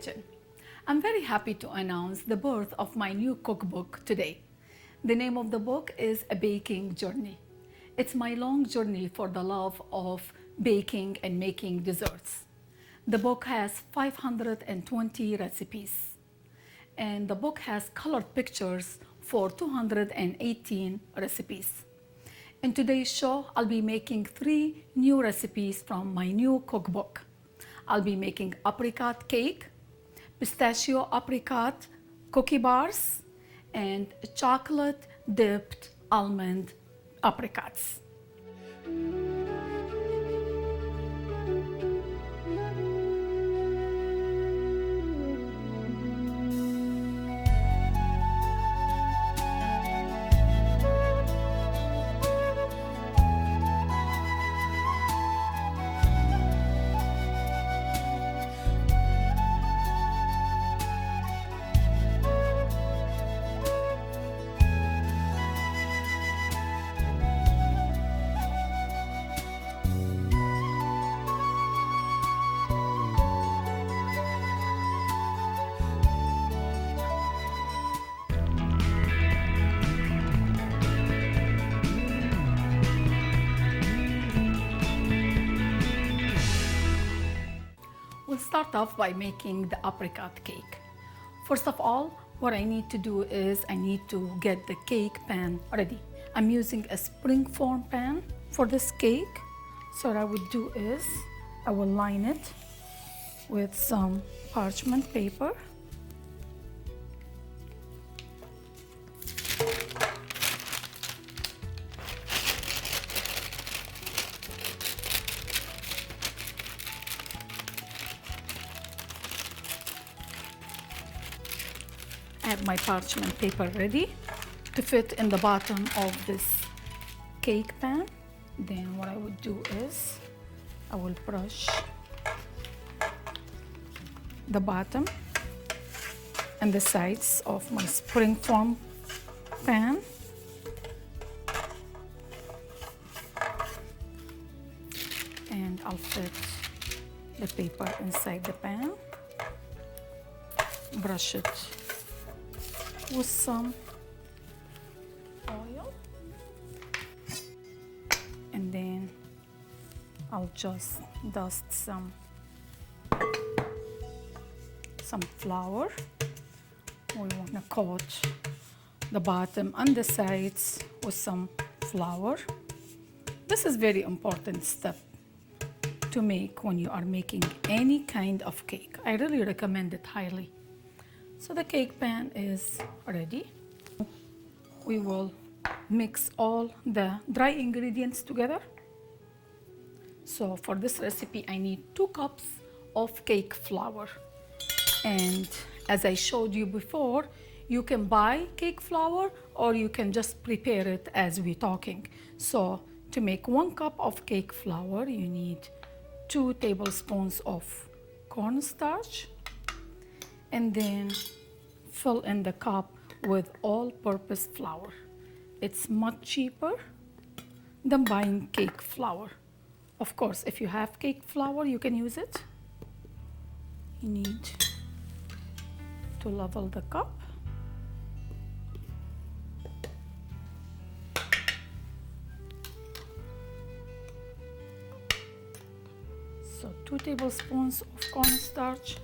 kitchen. I'm very happy to announce the birth of my new cookbook today. The name of the book is A Baking Journey. It's my long journey for the love of baking and making desserts. The book has 520 recipes, and the book has colored pictures for 218 recipes. In today's show, I'll be making 3 new recipes from my new cookbook. I'll be making apricot cake, pistachio apricot cookie bars, and chocolate dipped almond apricots. We'll start off by making the apricot cake. First of all, what I need to do is I need to get the cake pan ready. I'm using a springform pan for this cake. So what I would do is I will line it with some parchment paper. I have my parchment paper ready to fit in the bottom of this cake pan. Then what I would do is I will brush the bottom and the sides of my springform pan. And I'll fit the paper inside the pan. Brush it with some oil, and then I'll just dust some flour. We want to coat the bottom and the sides with some flour. This is very important step to make when you are making any kind of cake. I really recommend it highly. So the cake pan is ready. We will mix all the dry ingredients together. So for this recipe, I need 2 cups of cake flour. And as I showed you before, you can buy cake flour or you can just prepare it as we're talking. So to make 1 cup of cake flour, you need 2 tablespoons of cornstarch, and then fill in the cup with all-purpose flour. It's much cheaper than buying cake flour. Of course, if you have cake flour, you can use it. You need to level the cup. So 2 tablespoons of cornstarch,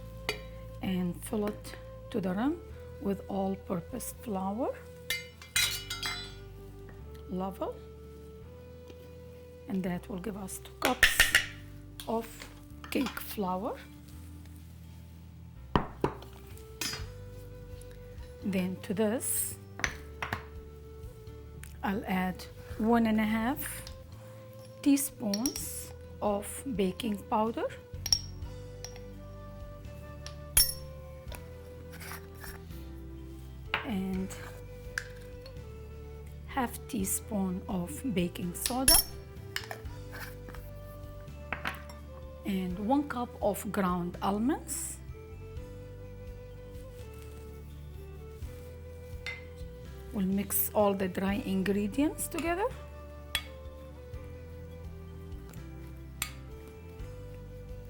and fill it to the rim with all-purpose flour. Level, and that will give us 2 cups of cake flour. Then to this, I'll add 1.5 teaspoons of baking powder, and half teaspoon of baking soda, and 1 cup of ground almonds, we'll mix all the dry ingredients together.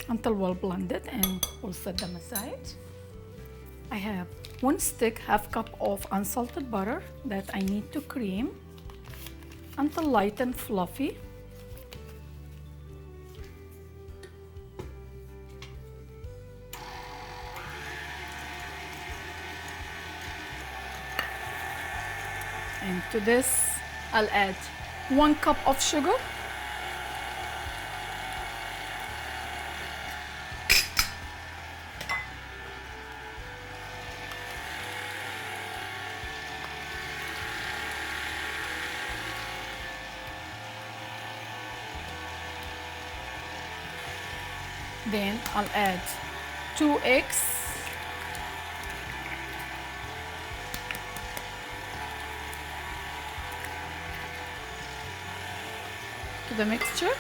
Until well blended, and we'll set them aside. I have 1 stick, half cup of unsalted butter that I need to cream until light and fluffy. And to this, I'll add 1 cup of sugar, then I'll add 2 eggs, to the mixture.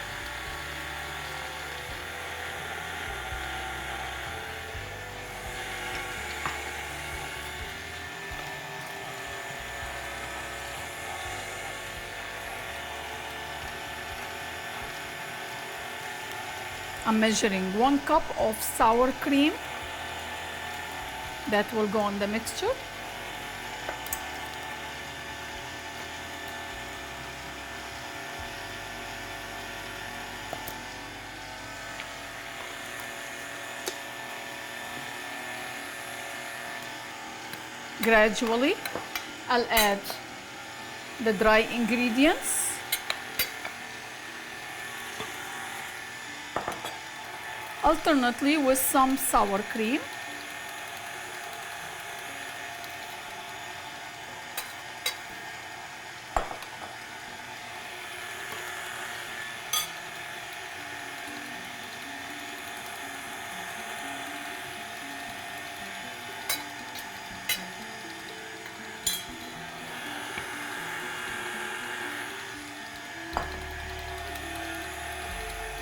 I'm measuring 1 cup of sour cream that will go on the mixture. Gradually, I'll add the dry ingredients. Alternately with some sour cream.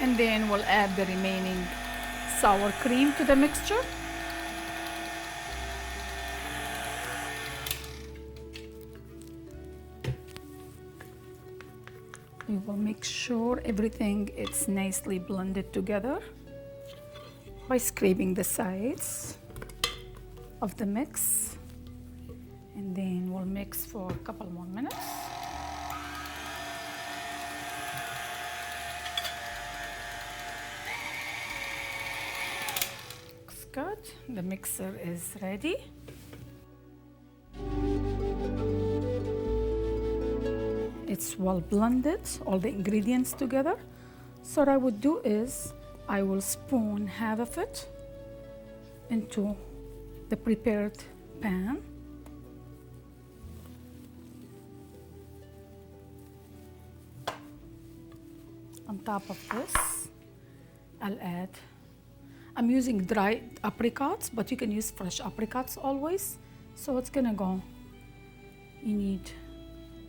And then we'll add the remaining sour cream to the mixture. We will make sure everything is nicely blended together by scraping the sides of the mix. And then we'll mix for a couple more minutes. Good. The mixer is ready. It's well blended, all the ingredients together. So what I would do is I will spoon half of it into the prepared pan. On top of this, I'll add, I'm using dried apricots, but you can use fresh apricots always. So it's gonna go, you need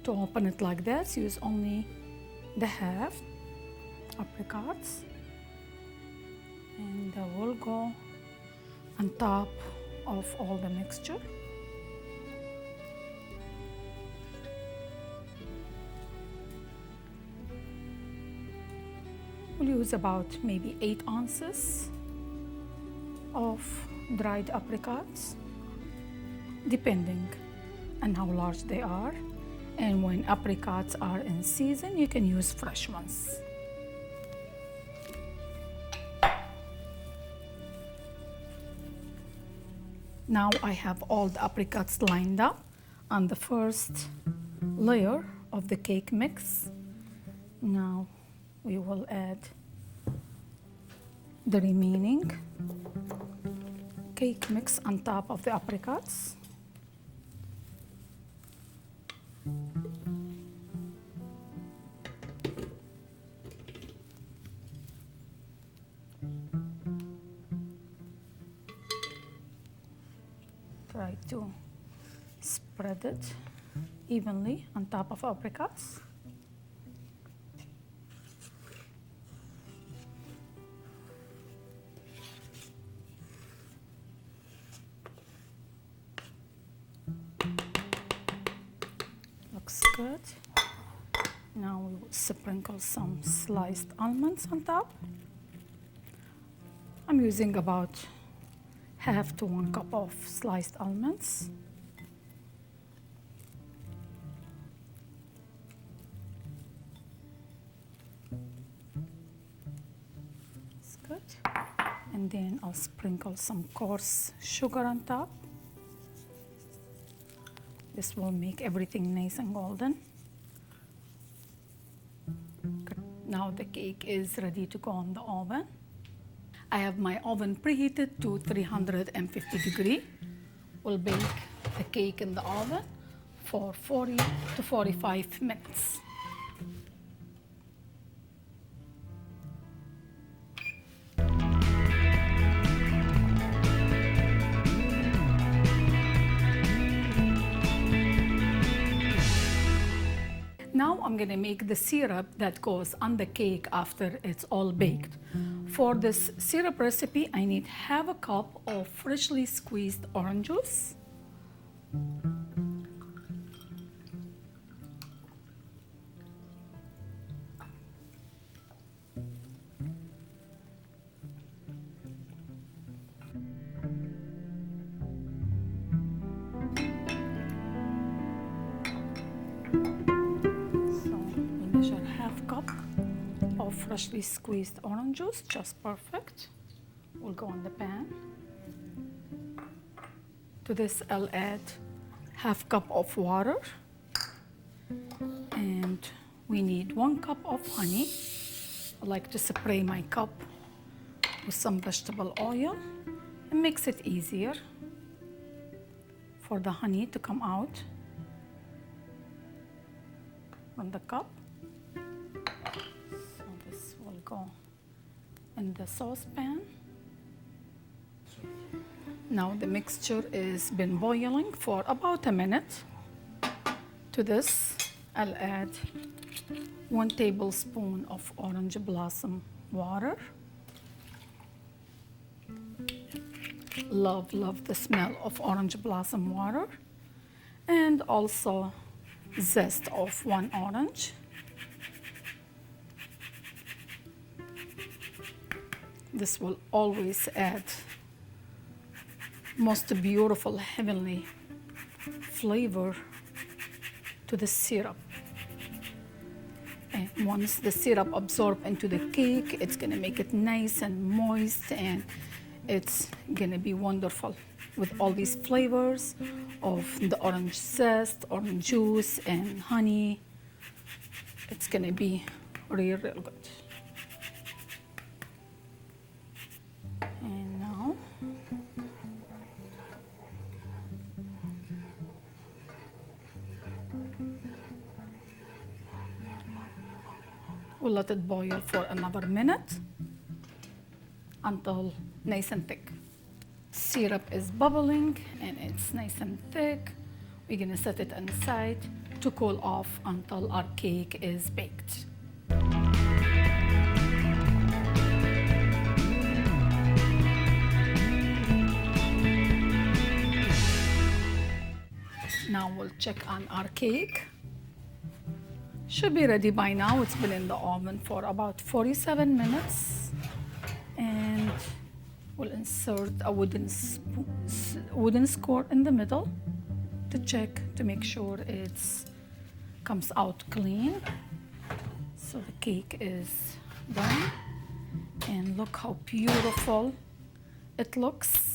to open it like this, use only the half apricots. And that will go on top of all the mixture. We'll use about maybe 8 ounces of dried apricots, depending on how large they are. And when apricots are in season, you can use fresh ones. Now I have all the apricots lined up on the first layer of the cake mix. Now we will add the remaining cake mix on top of the apricots. Try to spread it evenly on top of apricots. Looks good. Now we will sprinkle some sliced almonds on top. I'm using about half to 1 cup of sliced almonds. That's good. And then I'll sprinkle some coarse sugar on top. This will make everything nice and golden. Now the cake is ready to go on the oven. I have my oven preheated to 350 degrees. We'll bake the cake in the oven for 40 to 45 minutes. Now I'm going to make the syrup that goes on the cake after it's all baked. For this syrup recipe, I need half a cup of freshly squeezed orange juice. Freshly squeezed orange juice, just perfect. Will go on the pan. To this I'll add half cup of water, and we need 1 cup of honey. I like to spray my cup with some vegetable oil. It makes it easier for the honey to come out from the cup. Go in the saucepan. Now the mixture is been boiling for about a minute. To this I'll add 1 tablespoon of orange blossom water. Love the smell of orange blossom water. And also zest of 1 orange. This will always add most beautiful heavenly flavor to the syrup. And once the syrup absorbs into the cake, it's gonna make it nice and moist, and it's gonna be wonderful with all these flavors of the orange zest, orange juice, and honey. It's gonna be real good. And now we'll let it boil for another minute until nice and thick. Syrup is bubbling and it's nice and thick. We're gonna set it aside to cool off until our cake is baked. Now we'll check on our cake. Should be ready by now. It's been in the oven for about 47 minutes. And we'll insert a wooden score in the middle to check to make sure it's comes out clean. So the cake is done. And look how beautiful it looks.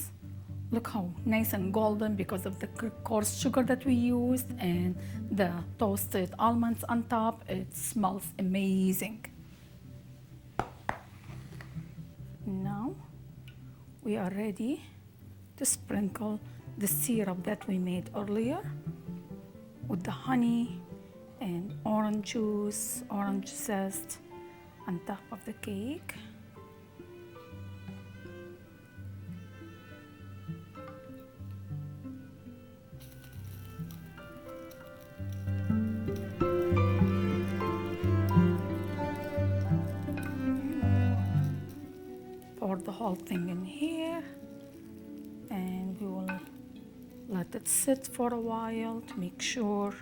Look how nice and golden because of the coarse sugar that we used and the toasted almonds on top. It smells amazing. Now we are ready to sprinkle the syrup that we made earlier with the honey and orange juice, orange zest on top of the cake. Pour the whole thing in here, and we will let it sit for a while to make sure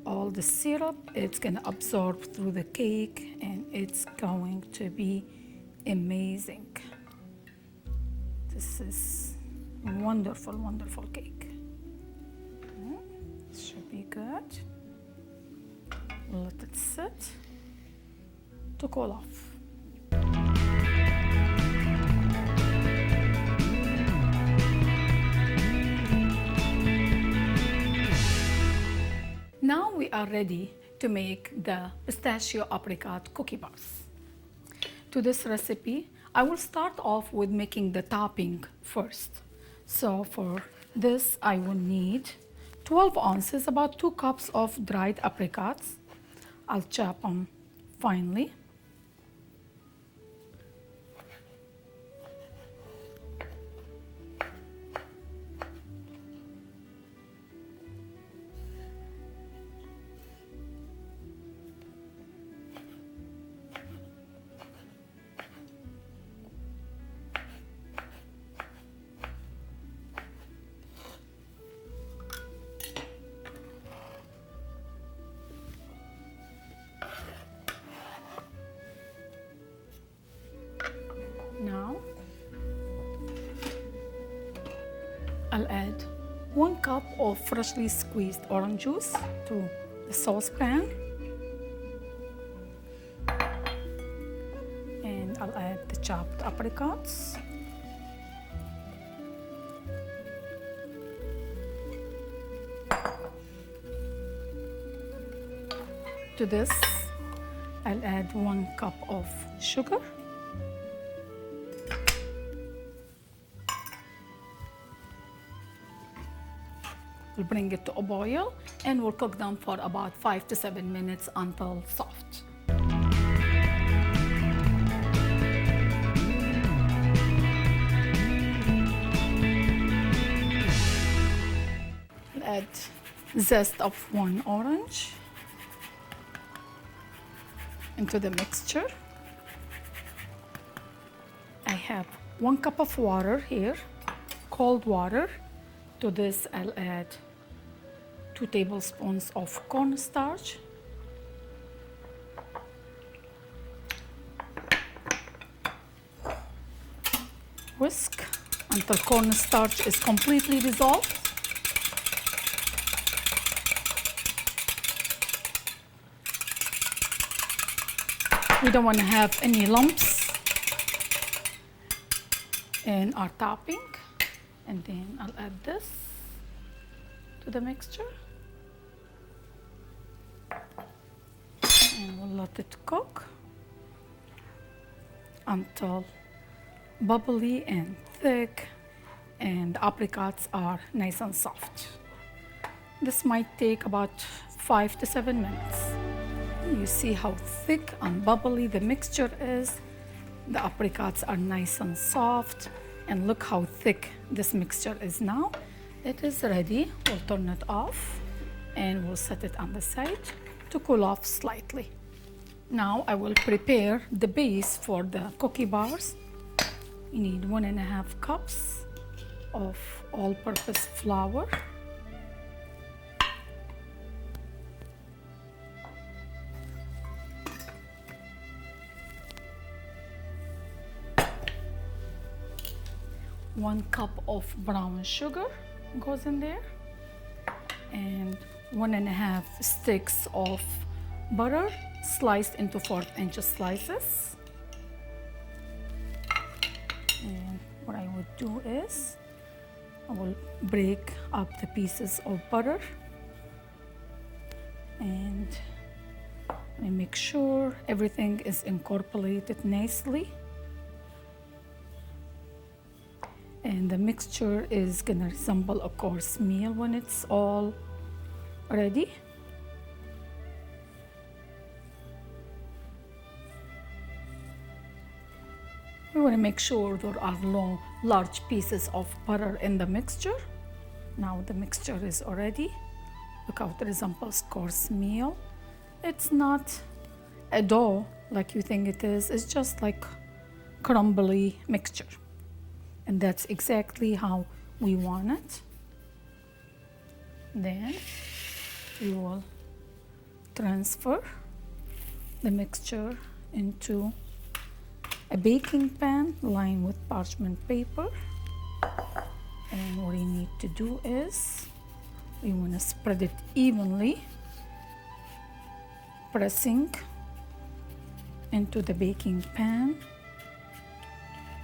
all the syrup it's gonna absorb through the cake, and it's going to be amazing. This is wonderful, wonderful cake. This should be good. Let it sit to cool off. Now we are ready to make the pistachio apricot cookie bars. To this recipe, I will start off with making the topping first. So for this, I will need 12 ounces, about 2 cups of dried apricots. I'll chop them finely. Now, I'll add 1 cup of freshly squeezed orange juice to the saucepan. And I'll add the chopped apricots. To this, I'll add 1 cup of sugar. We'll bring it to a boil and we'll cook them for about 5 to 7 minutes until soft. We'll add zest of 1 orange into the mixture. I have 1 cup of water here, cold water. To this, I'll add 2 tablespoons of cornstarch, whisk until cornstarch is completely dissolved. We don't want to have any lumps in our topping. And then I'll add this to the mixture. And we'll let it cook until bubbly and thick and the apricots are nice and soft. This might take about 5 to 7 minutes. You see how thick and bubbly the mixture is. The apricots are nice and soft. And look how thick this mixture is now. It is ready. We'll turn it off and we'll set it on the side to cool off slightly. Now I will prepare the base for the cookie bars. You need 1.5 cups of all-purpose flour. One cup of brown sugar goes in there, and 1.5 sticks of butter sliced into 1/4-inch slices. And what I would do is I will break up the pieces of butter and make sure everything is incorporated nicely. And the mixture is gonna resemble a coarse meal when it's all ready. We want to make sure there are large pieces of butter in the mixture. Now the mixture is already. Look how it resembles coarse meal. It's not a dough like you think it is. It's just like crumbly mixture. And that's exactly how we want it. Then we will transfer the mixture into a baking pan lined with parchment paper. And what we need to do is we want to spread it evenly, pressing into the baking pan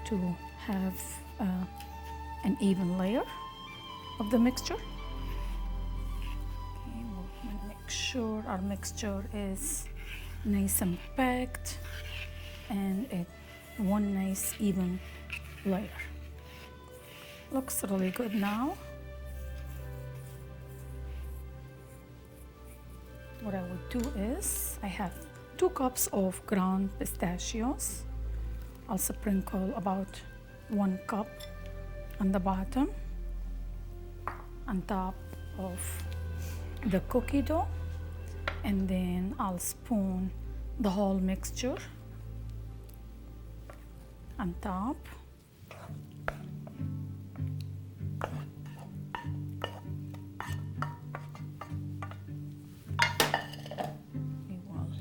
to have an even layer of the mixture. Okay, we're going to make sure our mixture is nice and packed and one nice even layer. Looks really good now. What I would do is I have 2 cups of ground pistachios. I'll sprinkle about 1 cup on the bottom, on top of the cookie dough, and then I'll spoon the whole mixture on top. We will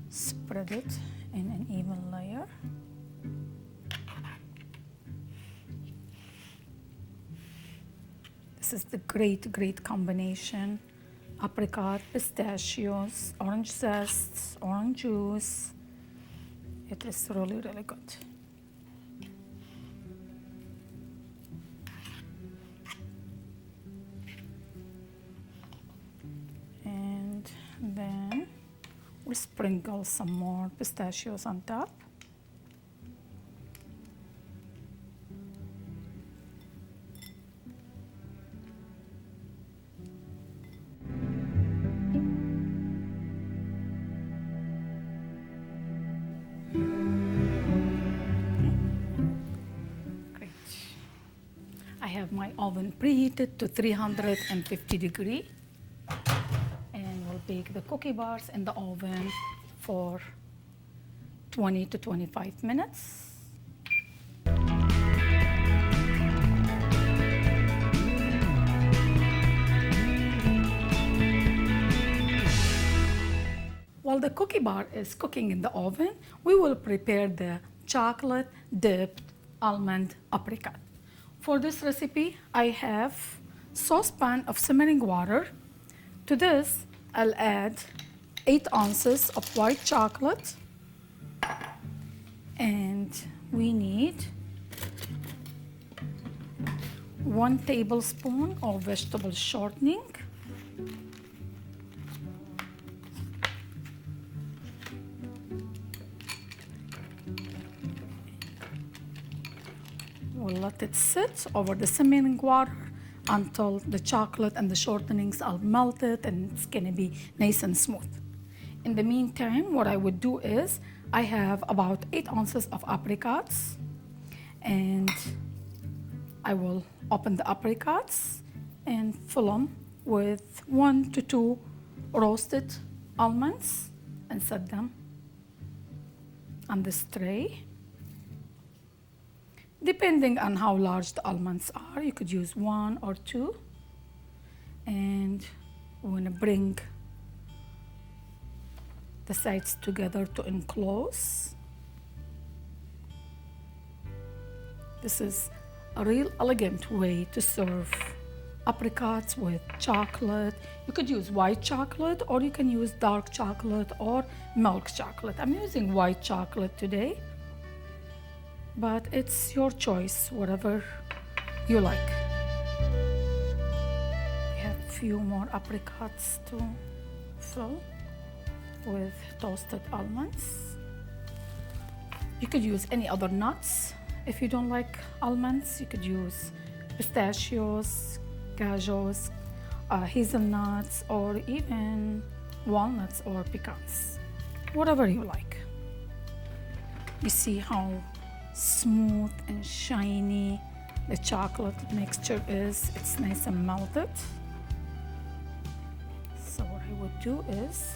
spread it in an even layer. This is the great combination: apricot, pistachios, orange zest, orange juice. It is really good. And then we sprinkle some more pistachios on top. I have my oven preheated to 350 degrees, and we'll bake the cookie bars in the oven for 20 to 25 minutes. While the cookie bar is cooking in the oven, we will prepare the chocolate dipped almond apricot. For this recipe, I have saucepan of simmering water. To this, I'll add 8 ounces of white chocolate, and we need 1 tablespoon of vegetable shortening, we'll let it sit over the simmering water until the chocolate and the shortenings are melted and it's gonna be nice and smooth. In the meantime, what I would do is I have about 8 ounces of apricots, and I will open the apricots and fill them with 1 to 2 roasted almonds and set them on this tray. Depending on how large the almonds are, you could use 1 or 2. And we're going to bring the sides together to enclose. This is a real elegant way to serve apricots with chocolate. You could use white chocolate, or you can use dark chocolate or milk chocolate. I'm using white chocolate today, but it's your choice, whatever you like. We have a few more apricots to fill with toasted almonds. You could use any other nuts. If you don't like almonds, you could use pistachios, cashews, hazelnuts, or even walnuts or pecans, whatever you like. You see how smooth and shiny the chocolate mixture is. It's nice and melted. So what I would do is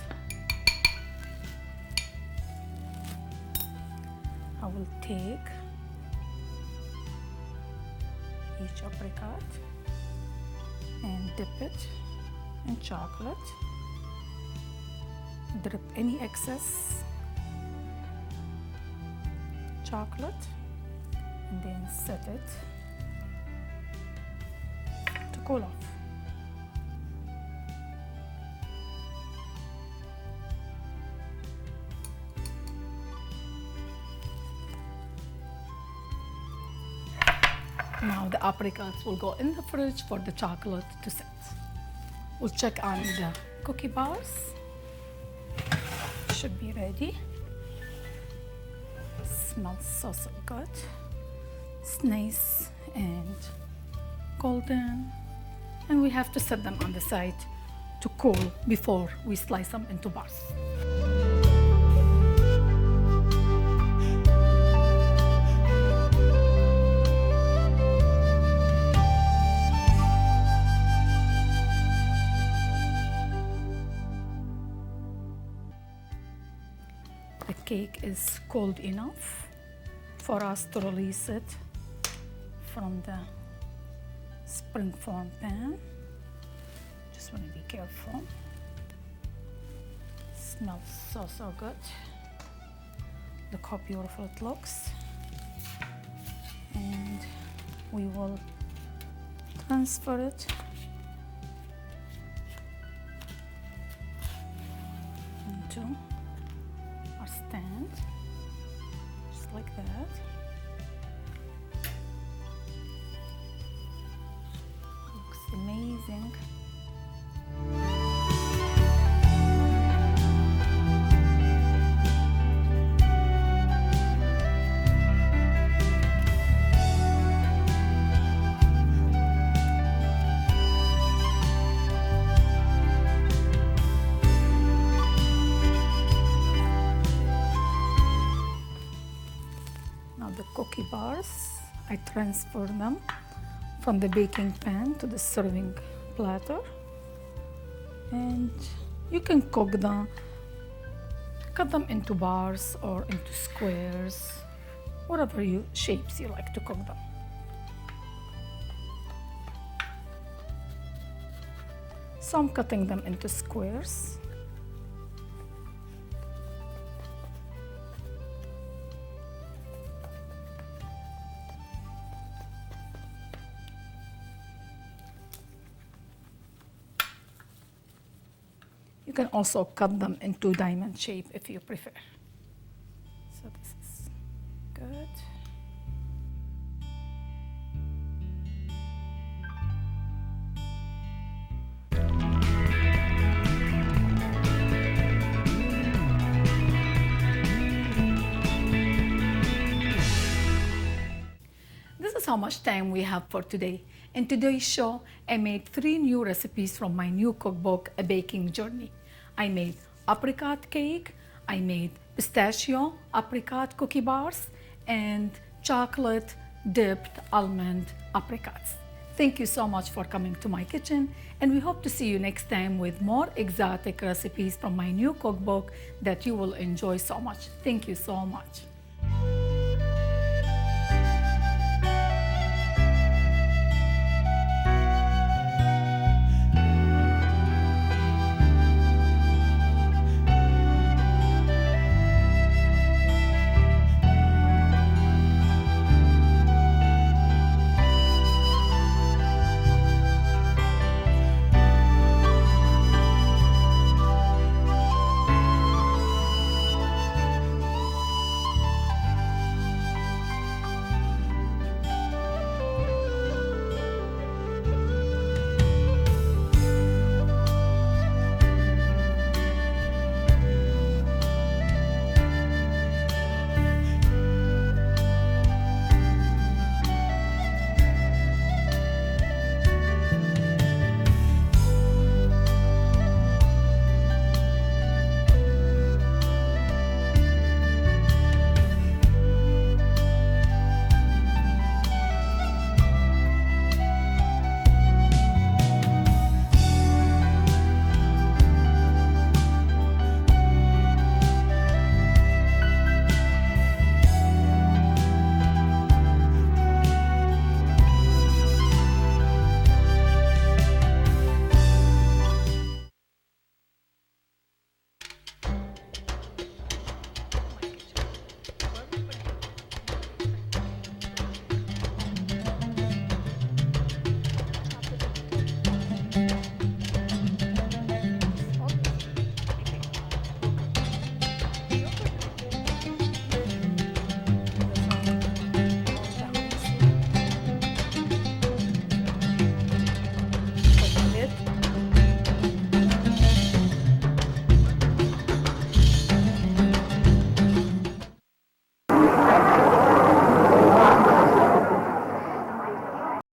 I will take each apricot and dip it in chocolate, drip any excess chocolate, and then set it cool off. Now the apricots will go in the fridge for the chocolate to set. We'll check on the cookie bars. Should be ready. Smells so good. It's nice and golden. And we have to set them on the side to cool before we slice them into bars. The cake is cold enough for us to release it from the springform pan. Just want to be careful. Smells so good. Look how beautiful it looks. And we will transfer it into our stand, just like that. Looks amazing. The cookie bars, I transfer them from the baking pan to the serving platter, and you can cook them, cut them into bars or into squares, whatever shapes you like to cook them. So I'm cutting them into squares. You can also cut them into diamond shape if you prefer. So this is good. This is how much time we have for today. In today's show, I made 3 new recipes from my new cookbook, A Baking Journey. I made apricot cake, I made pistachio apricot cookie bars, and chocolate dipped almond apricots. Thank you so much for coming to my kitchen, and we hope to see you next time with more exotic recipes from my new cookbook that you will enjoy so much. Thank you so much.